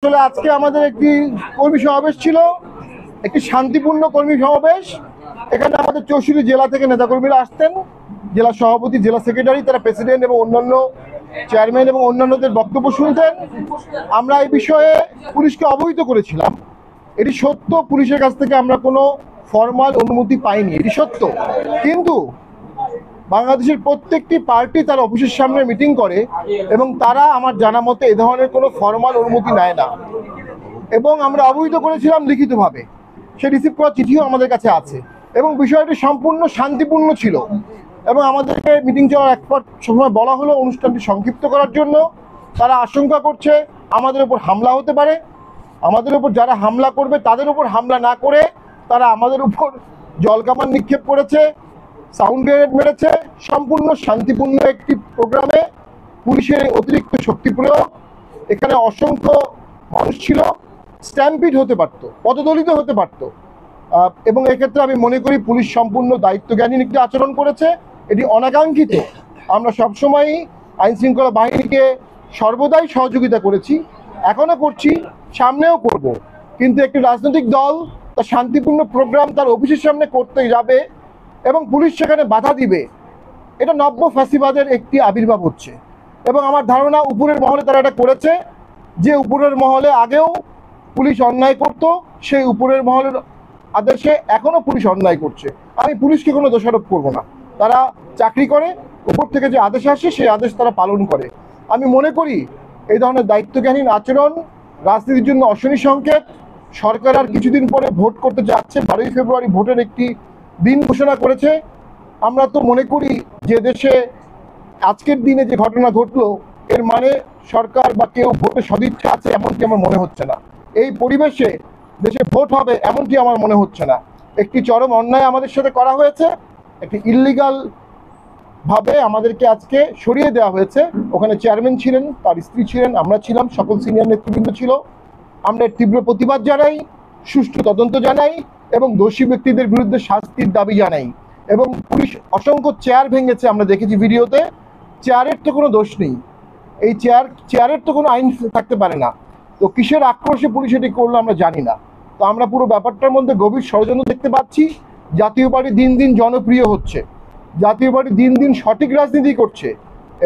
আসলে আজকে আমাদের একটি কর্মী সমাবেশ ছিল, একটি শান্তিপূর্ণ কর্মী সমাবেশ। এখানে আমাদের 64 জেলা থেকে নেতাকর্মীরা আসতেন, জেলা সভাপতি, জেলা সেক্রেটারি, তারা প্রেসিডেন্ট এবং অন্যান্য চেয়ারম্যান এবং অন্যান্যদের বক্তব্য শুনতেন। আমরা এই বিষয়ে পুলিশকে অবহিত করেছিলাম। এটি সত্য, পুলিশের কাছ থেকে আমরা কোনো ফরমাল অনুমতি পাইনি, এটি সত্য। কিন্তু বাংলাদেশের প্রত্যেকটি পার্টি তার অফিসের সামনে মিটিং করে এবং তারা আমার জানা মতে এ ধরনের কোনো ফরমাল অনুমতি নেয় না, এবং আমরা অবহিত করেছিলাম লিখিতভাবে। সে রিসিভ করা চিঠিও আমাদের কাছে আছে এবং বিষয়টি সম্পূর্ণ শান্তিপূর্ণ ছিল। এবং আমাদেরকে মিটিং চলার এক সময় বলা হলো অনুষ্ঠানটি সংক্ষিপ্ত করার জন্য। তারা আশঙ্কা করছে আমাদের উপর হামলা হতে পারে, আমাদের উপর যারা হামলা করবে তাদের উপর হামলা না করে তারা আমাদের উপর জলকামান নিক্ষেপ করেছে, সাউন্ড গ্রেনেড মেরেছে। সম্পূর্ণ শান্তিপূর্ণ একটি প্রোগ্রামে পুলিশের অতিরিক্ত শক্তি প্রয়োগ, এখানে অসংখ্য মানুষ ছিল, স্ট্যাম্পিড হতে পারত, পদদলিত হতে পারত। এবং এক্ষেত্রে আমি মনে করি পুলিশ সম্পূর্ণ দায়িত্বজ্ঞানহীন একটি আচরণ করেছে। এটি অনাকাঙ্ক্ষিত। আমরা সবসময়ই আইনশৃঙ্খলা বাহিনীকে সর্বদাই সহযোগিতা করেছি, এখনও করছি, সামনেও করব। কিন্তু একটি রাজনৈতিক দল তার শান্তিপূর্ণ প্রোগ্রাম তার অফিসের সামনে করতে যাবে এবং পুলিশ সেখানে বাধা দিবে, এটা নব্য ফ্যাসিবাদের একটি আবির্ভাব হচ্ছে। এবং আমার ধারণা উপরের মহলে তারা এটা করেছে। যে উপরের মহলে আগেও পুলিশ অন্যায় করত, সেই উপরের মহলের আদেশে এখনও পুলিশ অন্যায় করছে। আমি পুলিশকে কোনো দোষারোপ করব না, তারা চাকরি করে, উপর থেকে যে আদেশ আসে সেই আদেশ তারা পালন করে। আমি মনে করি এই ধরনের দায়িত্বজ্ঞানহীন আচরণ রাজনীতির জন্য অশনি সংকেত। সরকার আর কিছুদিন পরে ভোট করতে যাচ্ছে, 12ই ফেব্রুয়ারি ভোটের একটি দিন ঘোষণা করেছে। আমরা তো মনে করি যে দেশে আজকের দিনে যে ঘটনা ঘটলো এর মানে সরকার বা কেউ ভোটে সদিচ্ছা আছে এমনটি আমার মনে হচ্ছে না। এই পরিবেশে দেশে ভোট হবে এমনটি আমার মনে হচ্ছে না। একটি চরম অন্যায় আমাদের সাথে করা হয়েছে, একটি ইললিগাল ভাবে আমাদেরকে আজকে সরিয়ে দেওয়া হয়েছে। ওখানে চেয়ারম্যান ছিলেন, তার স্ত্রী ছিলেন, আমরা ছিলাম, সকল সিনিয়র নেতৃবৃন্দ ছিল। আমরা তীব্র প্রতিবাদ জানাই, সুষ্ঠু তদন্ত জানাই এবং দোষী ব্যক্তিদের বিরুদ্ধে শাস্তির দাবি জানাই। এবং পুলিশ অসংখ্য চেয়ার ভেঙেছে, আমরা দেখেছি ভিডিওতে। চেয়ারের তো কোনো দোষ নেই, এই চেয়ারের তো কোনো আইন থাকতে পারে না। তো কিসের আক্রোশে পুলিশ এটি করলো আমরা জানি না। তো আমরা পুরো ব্যাপারটার মধ্যে গভীর ষড়যন্ত্র দেখতে পাচ্ছি। জাতীয় পার্টি দিন দিন জনপ্রিয় হচ্ছে, জাতীয় পার্টি দিন দিন সঠিক রাজনীতি করছে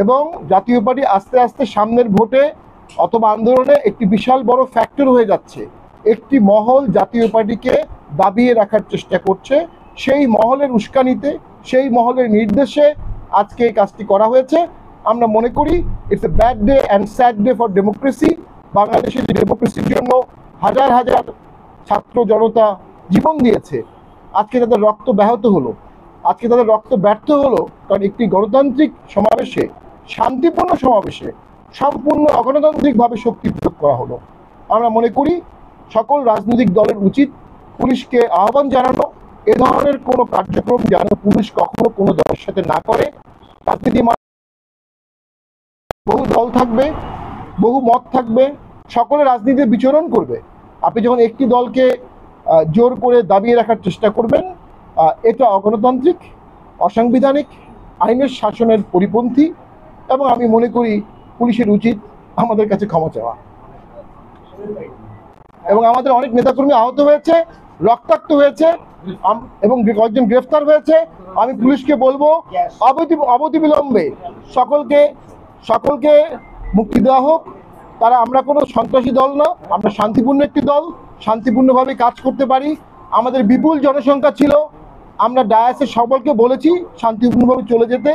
এবং জাতীয় পার্টি আস্তে আস্তে সামনের ভোটে অথবা আন্দোলনে একটি বিশাল বড় ফ্যাক্টর হয়ে যাচ্ছে। একটি মহল জাতীয় পার্টিকে দাবিয়ে রাখার চেষ্টা করছে, সেই মহলের উস্কানিতে, সেই মহলের নির্দেশে আজকে এই কাজটি করা হয়েছে। আমরা মনে করি it's a bad day and sad day for democracy. বাংলাদেশের যে ডেমোক্রেসির জন্য হাজার হাজার ছাত্র জনতা জীবন দিয়েছে, আজকে তাদের রক্ত ব্যাহত হলো, আজকে তাদের রক্ত ব্যর্থ হলো, কারণ একটি গণতান্ত্রিক সমাবেশে, শান্তিপূর্ণ সমাবেশে সম্পূর্ণ অগণতান্ত্রিকভাবে শক্তি প্রয়োগ করা হলো। আমরা মনে করি সকল রাজনৈতিক দলের উচিত পুলিশকে আহ্বান জানানো, এ ধরনের কোনো কার্যক্রম যেন পুলিশ কখনো কোনো দলের সাথে না করে। রাজনীতি বহু দল থাকবে, বহু মত থাকবে, সকলে রাজনীতিতে বিচরণ করবে। আপনি যখন একটি দলকে জোর করে দাবিয়ে রাখার চেষ্টা করবেন, এটা অগণতান্ত্রিক, অসাংবিধানিক, আইনের শাসনের পরিপন্থী। এবং আমি মনে করি পুলিশের উচিত আমাদের কাছে ক্ষমা চাওয়া। এবং আমাদের অনেক নেতাকর্মী আহত হয়েছে, রক্তাক্ত হয়েছে এবং কয়েকজন গ্রেফতার হয়েছে। আমি পুলিশকে বলবো অবধিবিলম্বে সকলকে মুক্তি দেওয়া হোক। আমরা কোনো সন্ত্রাসী দল না, আমরা শান্তিপূর্ণ একটি দল, শান্তিপূর্ণভাবে কাজ করতে পারি। আমাদের বিপুল জনসংখ্যা ছিল, আমরা ডায়াসের সকলকে বলেছি শান্তিপূর্ণভাবে চলে যেতে।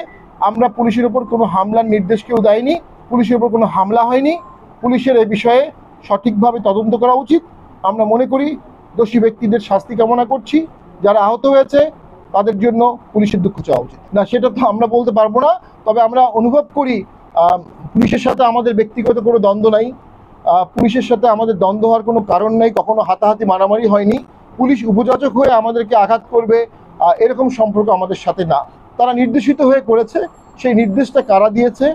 আমরা পুলিশের উপর কোনো হামলার নির্দেশ কেউ দেয়নি, পুলিশের উপর কোনো হামলা হয়নি। পুলিশের এই বিষয়ে সঠিকভাবে তদন্ত করা উচিত। আমরা মনে করি দোষী ব্যক্তিদের শাস্তি কামনা করছি, যারা আহত হয়েছে তাদের জন্য পুলিশের দুঃখ চাওয়া উচিত না, সেটা তো আমরা বলতে পারবো না। তবে আমরা অনুভব করি পুলিশের সাথে আমাদের ব্যক্তিগত কোনো দ্বন্দ্ব নাই, পুলিশের সাথে আমাদের দ্বন্দ্ব হওয়ার কোনো কারণ নেই, কখনো হাতাহাতি মারামারি হয়নি। পুলিশ উপযাচক হয়ে আমাদেরকে আঘাত করবে এরকম সম্পর্ক আমাদের সাথে না। তারা নির্দেশিত হয়ে করেছে, সেই নির্দেশটা কারা দিয়েছে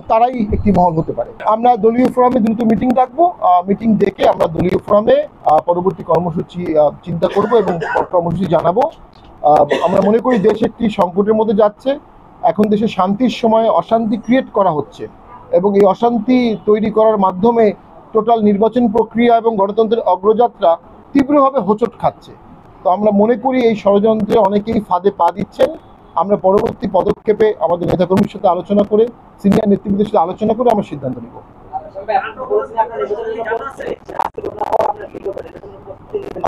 তারাই একটি মহল হতে পারে। আমরা দলীয় ফোরামে দ্রুত মিটিং ডাকবো, মিটিং ডেকে আমরা দলীয় ফোরামে পরবর্তী কর্মসূচি চিন্তা করব এবং কর্মসূচি জানাবো। আমরা মনে করি দেশ একটি সংকটের মধ্যে যাচ্ছে, এখন দেশে শান্তির সময় অশান্তি ক্রিয়েট করা হচ্ছে এবং এই অশান্তি তৈরি করার মাধ্যমে টোটাল নির্বাচন প্রক্রিয়া এবং গণতন্ত্রের অগ্রযাত্রা তীব্রভাবে হোঁচট খাচ্ছে। তো আমরা মনে করি এই ষড়যন্ত্রে অনেকেই ফাঁদে পা দিচ্ছেন। আমরা পরবর্তী পদক্ষেপে আমাদের নেতাকর্মীর সাথে আলোচনা করে, সিনিয়র নেতৃবৃন্দের সাথে আলোচনা করে আমরা সিদ্ধান্ত নিব।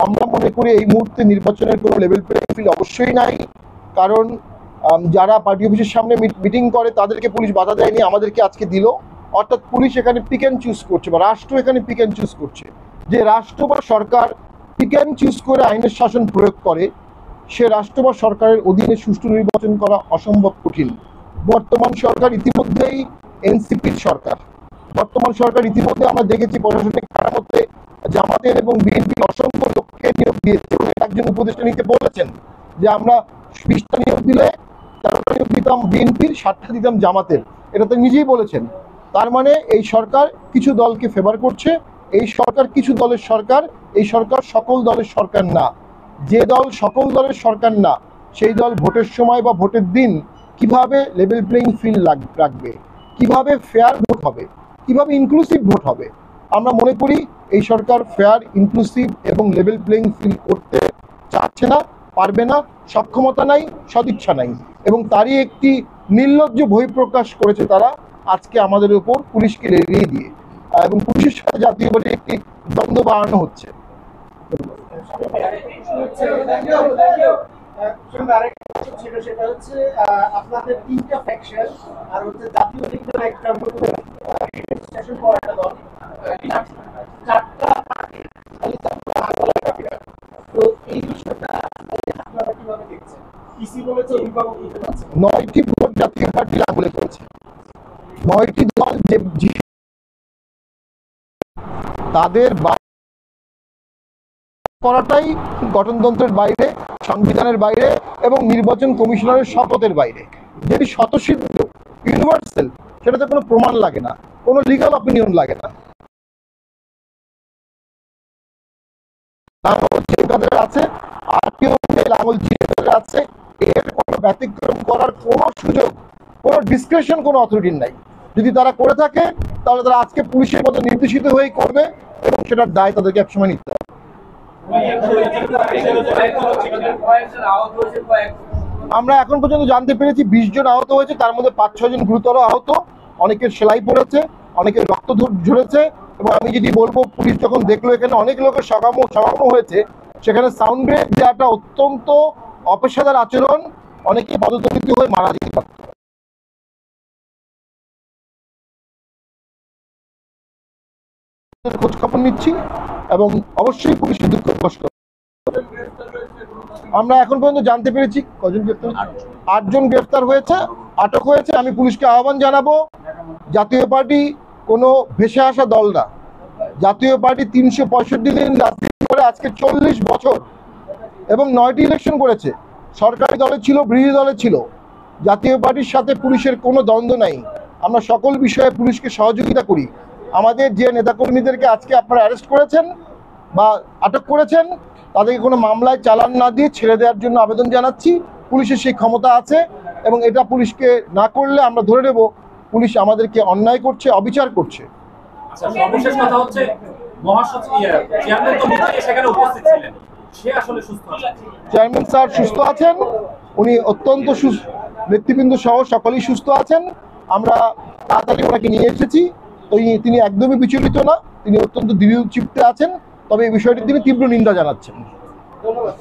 আমরা মনে করি এই মুহূর্তে নির্বাচনের কোনো লেভেল প্লেইং ফিল্ড অবশ্যই নাই, কারণ যারা পার্টি অফিসের সামনে মিটিং করে তাদেরকে পুলিশ বাধা দেয়নি, আমাদেরকে আজকে দিল। অর্থাৎ পুলিশ এখানে পিক অ্যান্ড চুজ করছে, বা রাষ্ট্র এখানে পিক অ্যান্ড চুজ করছে। যে রাষ্ট্র বা সরকার পিক অ্যান্ড চুজ করে আইনের শাসন প্রয়োগ করে, সে রাষ্ট্র বা সরকারের অধীনে সুষ্ঠু নির্বাচন করা অসম্ভব কঠিন। বর্তমান সরকার ইতিমধ্যেই এনসিপির সরকার। বর্তমান সরকার ইতিমধ্যে আমরা দেখেছি প্রশাসনিক কাঠামোতে জামাতের এবং বিএনপির অসংখ্য লোককে নিয়োগ দিয়েছে, এবং একজন উপদেষ্টা নিতে বলেছেন যে আমরা 20টা নিয়োগ দিলে 13টা নিয়োগ দিতাম বিএনপির, 7টা দিতাম জামাতের। এটা তো নিজেই বলেছেন। তার মানে এই সরকার কিছু দলকে ফেভার করছে। এই সরকার কিছু দলের সরকার, এই সরকার সকল দলের সরকার না। যে দল সকল দলের সরকার না, সেই দল ভোটের সময় বা ভোটের দিন কিভাবে লেভেল প্লেইং ফিল্ড রাখবে, কিভাবে ফেয়ার ভোট হবে, কিভাবে ইনক্লুসিভ ভোট হবে। আমরা মনে করি এই সরকার ফেয়ার, ইনক্লুসিভ এবং লেভেল প্লেইং ফিল্ড করতে চাচ্ছে না, পারবে না, সক্ষমতা নাই, সদিচ্ছা নাই, এবং তারই একটি নির্লজ্জ বহিঃপ্রকাশ করেছে তারা আজকে আমাদের উপর পুলিশকে লেলিয়ে দিয়ে, এবং পুলিশের সাথে জাতীয় পার্টির একটি দ্বন্দ্ব বাড়ানো হচ্ছে। আপনাদের তিনটা ফ্যাকশন আর হচ্ছে জাতীয় লিগের একটা স্টেশন পর একটা দল, চারটা পার্টি, তো এই বিষয়টা আপনারা কিভাবে দেখছেন? ইসি বলেছে অভিভাবক দিতে পারছে 9টি ভোট জাতীয় পার্টির আঙুলে করেছে। 9টি দল যে তাদের করাটাই গঠনতন্ত্রের বাইরে, সংবিধানের বাইরে এবং নির্বাচন কমিশনারের শপথের বাইরে। যেটি স্বতঃসিদ্ধ, ইউনিভার্সাল, সেটাতে কোনো প্রমাণ লাগে না, কোনো লিগাল অপিনিয়ন লাগে না। আছে আরটিও আঙুল চিহ্নিত আছে, এর কোনো ব্যতিক্রম করার কোনো সুযোগ, কোনো ডিসক্রিপশন কোনো অথরিটির নাই। যদি তারা করে থাকে তাহলে তারা আজকে পুলিশের মতো নির্দেশিত হয়েই করবে, এবং সেটার দায় তাদেরকে একসময় নিতে হবে। আমরা এখন পর্যন্ত জানতে পেরেছি 20 জন আহত হয়েছে, তার মধ্যে 5-6 জন গুরুতর আহত, অনেকের সেলাই পড়েছে, অনেকের রক্ত ঝরেছে। এবং আমি যদি বলবো, পুলিশ যখন দেখলো এখানে অনেক লোকের সমাগম হয়েছে, সেখানে সাউন্ড গ্রেড দেওয়াটা অত্যন্ত অপেশাদার আচরণ, অনেকে পদদলিত হয়ে মারা যেতে পারত। খোঁজ খবর নিচ্ছি এবং অবশ্যই পুলিশের দুঃখ কষ্ট। আমরা এখন পর্যন্ত জানতে পেরেছি কজন গ্রেফতার, 8 জন গ্রেফতার হয়েছে, আটক হয়েছে। আমি পুলিশকে আহ্বান জানাবো, জাতীয় পার্টি কোনো ভেসে আসা দল না। জাতীয় পার্টি 365 দিন রাজনীতি করে আজকে 40 বছর, এবং 9টি ইলেকশন করেছে। সরকারি দলে ছিল, বিরোধী দলে ছিল। জাতীয় পার্টির সাথে পুলিশের কোনো দ্বন্দ্ব নাই। আমরা সকল বিষয়ে পুলিশকে সহযোগিতা করি। আমাদের যে নেতাকর্মীদেরকে আজকে আপনারা অ্যারেস্ট করেছেন বা আটক করেছেন, তাদেরকে কোনো মামলায় চালান না দিয়ে ছেড়ে দেওয়ার জন্য আবেদন জানাচ্ছি। পুলিশের সেই ক্ষমতা আছে, এবং এটা পুলিশকে না করলে আমরা ধরে নেব পুলিশ আমাদেরকে অন্যায় করছে, অবিচার করছে। সর্বশেষ কথা হচ্ছে, চেয়ারম্যান তো নিজে সেখানে উপস্থিত ছিলেন, সে আসলে সুস্থ আছেন? চেয়ারম্যান স্যার সুস্থ আছেন, উনি অত্যন্ত নেতৃবৃন্দ সহ সকলেই সুস্থ আছেন। আমরা তাড়াতাড়ি ওনাকে নিয়ে এসেছি। তো তিনি একদমই বিচলিত না, তিনি অত্যন্ত দৃঢ়চিত্তে আছেন। তবে এই বিষয়টির তিনি তীব্র নিন্দা জানাচ্ছেন। ধন্যবাদ।